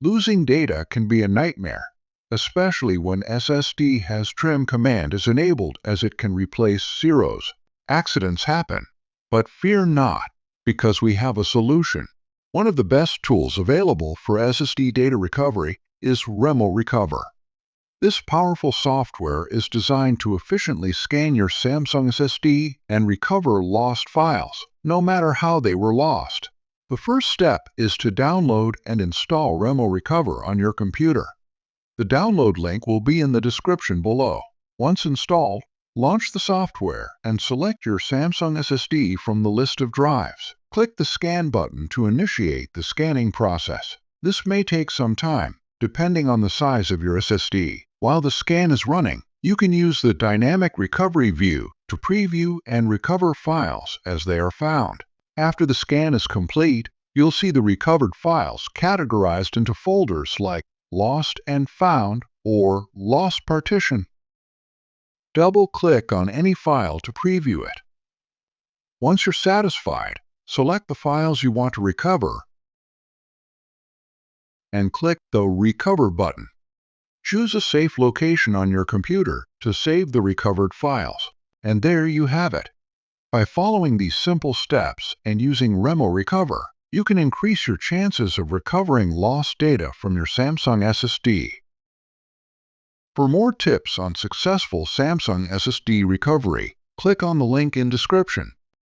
Losing data can be a nightmare, especially when SSD has trim command is enabled as it can replace zeros. Accidents happen, but fear not, because we have a solution. One of the best tools available for SSD data recovery is Remo Recover. This powerful software is designed to efficiently scan your Samsung SSD and recover lost files, no matter how they were lost. The first step is to download and install Remo Recover on your computer. The download link will be in the description below. Once installed, launch the software and select your Samsung SSD from the list of drives. Click the Scan button to initiate the scanning process. This may take some time, depending on the size of your SSD. While the scan is running, you can use the Dynamic Recovery View to preview and recover files as they are found. After the scan is complete, you'll see the recovered files categorized into folders like Lost and Found or Lost Partition. Double-click on any file to preview it. Once you're satisfied, select the files you want to recover and click the Recover button. Choose a safe location on your computer to save the recovered files, and there you have it. By following these simple steps and using Remo Recover, you can increase your chances of recovering lost data from your Samsung SSD. For more tips on successful Samsung SSD recovery, click on the link in description.